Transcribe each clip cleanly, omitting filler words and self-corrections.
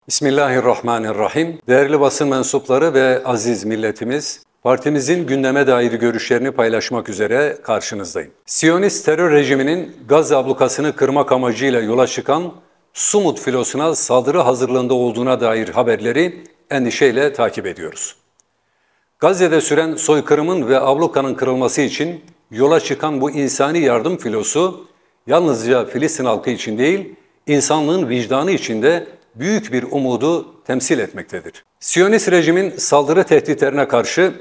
Bismillahirrahmanirrahim. Değerli basın mensupları ve aziz milletimiz, partimizin gündeme dair görüşlerini paylaşmak üzere karşınızdayım. Siyonist terör rejiminin Gazze ablukasını kırmak amacıyla yola çıkan Sumut filosuna saldırı hazırlığında olduğuna dair haberleri endişeyle takip ediyoruz. Gazze'de süren soykırımın ve ablukanın kırılması için yola çıkan bu insani yardım filosu yalnızca Filistin halkı için değil, insanlığın vicdanı için de büyük bir umudu temsil etmektedir. Siyonist rejimin saldırı tehditlerine karşı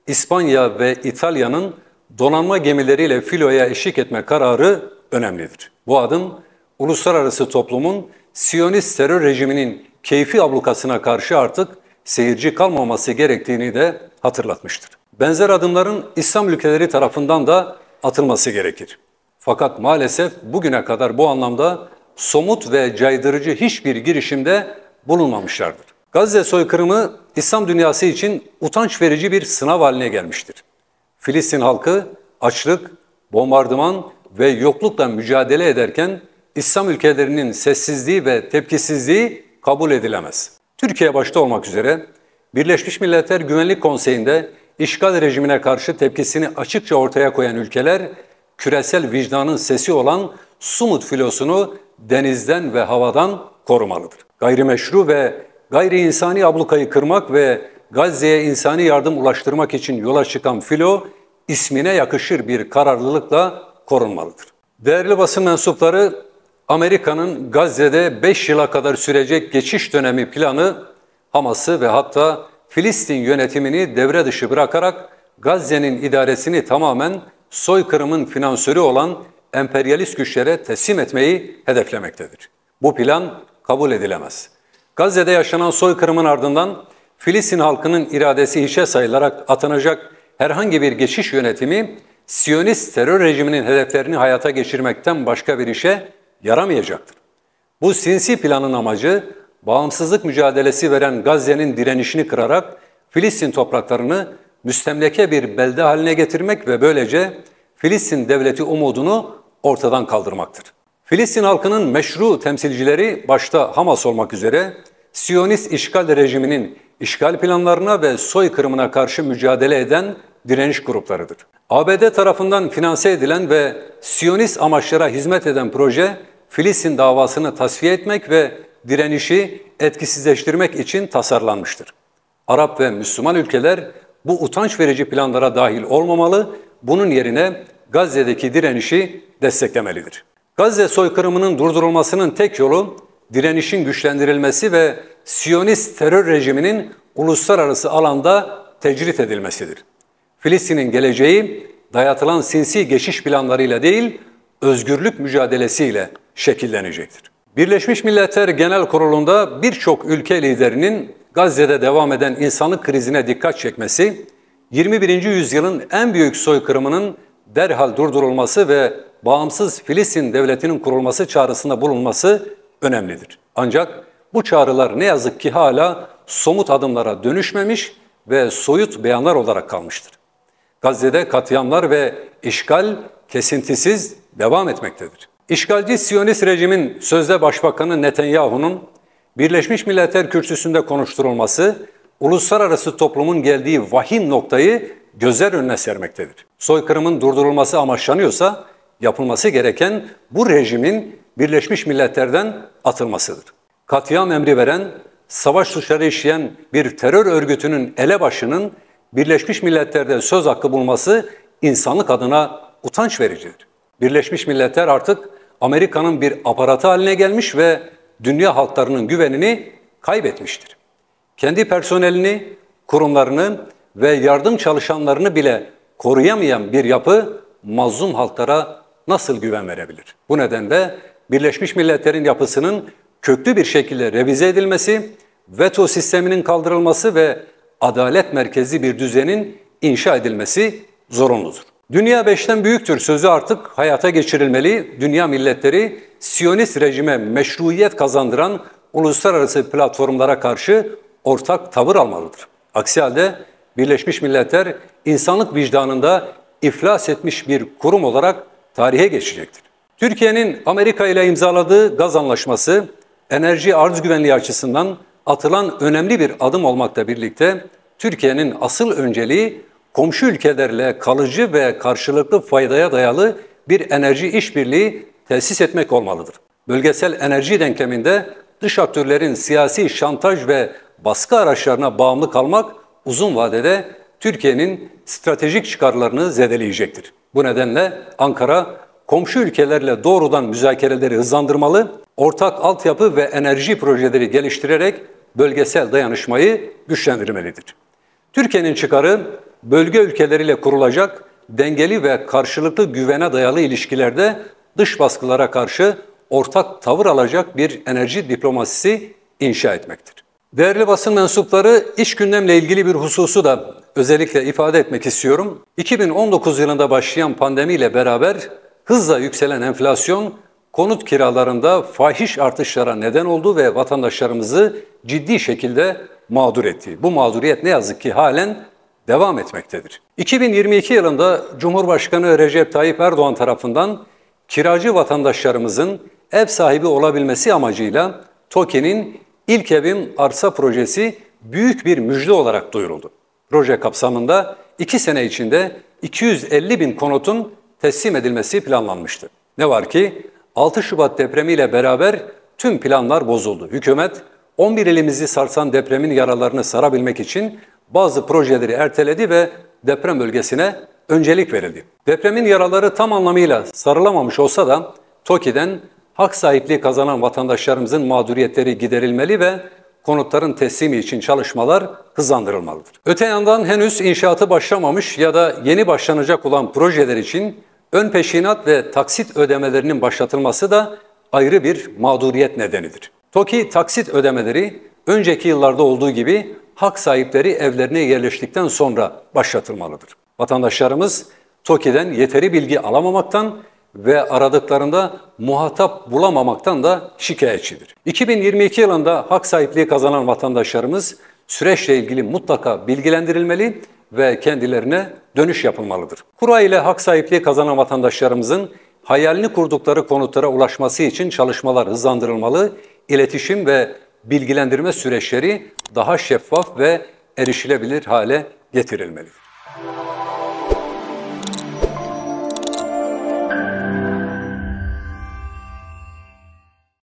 İspanya ve İtalya'nın donanma gemileriyle filoya eşlik etme kararı önemlidir. Bu adım uluslararası toplumun Siyonist terör rejiminin keyfi ablukasına karşı artık seyirci kalmaması gerektiğini de hatırlatmıştır. Benzer adımların İslam ülkeleri tarafından da atılması gerekir. Fakat maalesef bugüne kadar bu anlamda somut ve caydırıcı hiçbir girişimde bulunmamışlardır. Gazze soykırımı İslam dünyası için utanç verici bir sınav haline gelmiştir. Filistin halkı açlık, bombardıman ve yoklukla mücadele ederken İslam ülkelerinin sessizliği ve tepkisizliği kabul edilemez. Türkiye başta olmak üzere Birleşmiş Milletler Güvenlik Konseyi'nde işgal rejimine karşı tepkisini açıkça ortaya koyan ülkeler, küresel vicdanın sesi olan Sumut filosunu denizden ve havadan korumalıdır. Gayrimeşru ve gayri insani ablukayı kırmak ve Gazze'ye insani yardım ulaştırmak için yola çıkan filo, ismine yakışır bir kararlılıkla korunmalıdır. Değerli basın mensupları, Amerika'nın Gazze'de 5 yıla kadar sürecek geçiş dönemi planı, Hamas'ı ve hatta Filistin yönetimini devre dışı bırakarak Gazze'nin idaresini tamamen soykırımın finansörü olan emperyalist güçlere teslim etmeyi hedeflemektedir. Bu plan kabul edilemez. Gazze'de yaşanan soykırımın ardından Filistin halkının iradesi hiçe sayılarak atanacak herhangi bir geçiş yönetimi, Siyonist terör rejiminin hedeflerini hayata geçirmekten başka bir işe yaramayacaktır. Bu sinsi planın amacı, bağımsızlık mücadelesi veren Gazze'nin direnişini kırarak Filistin topraklarını müstemleke bir belde haline getirmek ve böylece Filistin devleti umudunu ortadan kaldırmaktır. Filistin halkının meşru temsilcileri başta Hamas olmak üzere Siyonist işgal rejiminin işgal planlarına ve soykırımına karşı mücadele eden direniş gruplarıdır. ABD tarafından finanse edilen ve Siyonist amaçlara hizmet eden proje, Filistin davasını tasfiye etmek ve direnişi etkisizleştirmek için tasarlanmıştır. Arap ve Müslüman ülkeler bu utanç verici planlara dahil olmamalı, bunun yerine Gazze'deki direnişi desteklemelidir. Gazze soykırımının durdurulmasının tek yolu direnişin güçlendirilmesi ve Siyonist terör rejiminin uluslararası alanda tecrit edilmesidir. Filistin'in geleceği dayatılan sinsi geçiş planlarıyla değil, özgürlük mücadelesiyle şekillenecektir. Birleşmiş Milletler Genel Kurulu'nda birçok ülke liderinin Gazze'de devam eden insanlık krizine dikkat çekmesi, 21. yüzyılın en büyük soykırımının derhal durdurulması ve bağımsız Filistin devletinin kurulması çağrısında bulunması önemlidir. Ancak bu çağrılar ne yazık ki hala somut adımlara dönüşmemiş ve soyut beyanlar olarak kalmıştır. Gazze'de katliamlar ve işgal kesintisiz devam etmektedir. İşgalci Siyonist rejimin sözde Başbakanı Netanyahu'nun Birleşmiş Milletler Kürsüsü'nde konuşturulması, uluslararası toplumun geldiği vahim noktayı gözler önüne sermektedir. Soykırımın durdurulması amaçlanıyorsa yapılması gereken bu rejimin Birleşmiş Milletler'den atılmasıdır. Katliam emri veren, savaş suçları işleyen bir terör örgütünün elebaşının Birleşmiş Milletler'de söz hakkı bulması insanlık adına utanç vericidir. Birleşmiş Milletler artık Amerika'nın bir aparatı haline gelmiş ve dünya halklarının güvenini kaybetmiştir. Kendi personelini, kurumlarını ve yardım çalışanlarını bile koruyamayan bir yapı mazlum halklara nasıl güven verebilir? Bu nedenle Birleşmiş Milletler'in yapısının köklü bir şekilde revize edilmesi, veto sisteminin kaldırılması ve adalet merkezli bir düzenin inşa edilmesi zorunludur. Dünya 5'ten büyüktür sözü artık hayata geçirilmeli. Dünya milletleri Siyonist rejime meşruiyet kazandıran uluslararası platformlara karşı ortak tavır almalıdır. Aksi halde Birleşmiş Milletler insanlık vicdanında iflas etmiş bir kurum olarak tarihe geçecektir. Türkiye'nin Amerika ile imzaladığı gaz anlaşması enerji arz güvenliği açısından atılan önemli bir adım olmakla birlikte Türkiye'nin asıl önceliği komşu ülkelerle kalıcı ve karşılıklı faydaya dayalı bir enerji işbirliği tesis etmek olmalıdır. Bölgesel enerji denkleminde dış aktörlerin siyasi şantaj ve baskı araçlarına bağımlı kalmak uzun vadede Türkiye'nin stratejik çıkarlarını zedeleyecektir. Bu nedenle Ankara, komşu ülkelerle doğrudan müzakereleri hızlandırmalı, ortak altyapı ve enerji projeleri geliştirerek bölgesel dayanışmayı güçlendirmelidir. Türkiye'nin çıkarı, bölge ülkeleriyle kurulacak dengeli ve karşılıklı güvene dayalı ilişkilerde dış baskılara karşı ortak tavır alacak bir enerji diplomasisi inşa etmektir. Değerli basın mensupları, iç gündemle ilgili bir hususu da özellikle ifade etmek istiyorum. 2019 yılında başlayan pandemiyle beraber hızla yükselen enflasyon konut kiralarında fahiş artışlara neden oldu ve vatandaşlarımızı ciddi şekilde mağdur etti. Bu mağduriyet ne yazık ki halen devam etmektedir. 2022 yılında Cumhurbaşkanı Recep Tayyip Erdoğan tarafından kiracı vatandaşlarımızın ev sahibi olabilmesi amacıyla TOKİ'nin İlk Evim Arsa projesi büyük bir müjde olarak duyuruldu. Proje kapsamında 2 sene içinde 250 bin konutun teslim edilmesi planlanmıştı. Ne var ki 6 Şubat depremiyle beraber tüm planlar bozuldu. Hükümet 11 ilimizi sarsan depremin yaralarını sarabilmek için bazı projeleri erteledi ve deprem bölgesine öncelik verildi. Depremin yaraları tam anlamıyla sarılamamış olsa da TOKİ'den hak sahipliği kazanan vatandaşlarımızın mağduriyetleri giderilmeli ve konutların teslimi için çalışmalar hızlandırılmalıdır. Öte yandan henüz inşaatı başlamamış ya da yeni başlanacak olan projeler için ön peşinat ve taksit ödemelerinin başlatılması da ayrı bir mağduriyet nedenidir. TOKİ taksit ödemeleri önceki yıllarda olduğu gibi hak sahipleri evlerine yerleştikten sonra başlatılmalıdır. Vatandaşlarımız TOKİ'den yeteri bilgi alamamaktan ve aradıklarında muhatap bulamamaktan da şikayetçidir. 2022 yılında hak sahipliği kazanan vatandaşlarımız süreçle ilgili mutlaka bilgilendirilmeli ve kendilerine dönüş yapılmalıdır. Kura ile hak sahipliği kazanan vatandaşlarımızın hayalini kurdukları konutlara ulaşması için çalışmalar hızlandırılmalı, iletişim ve bilgilendirme süreçleri daha şeffaf ve erişilebilir hale getirilmelidir.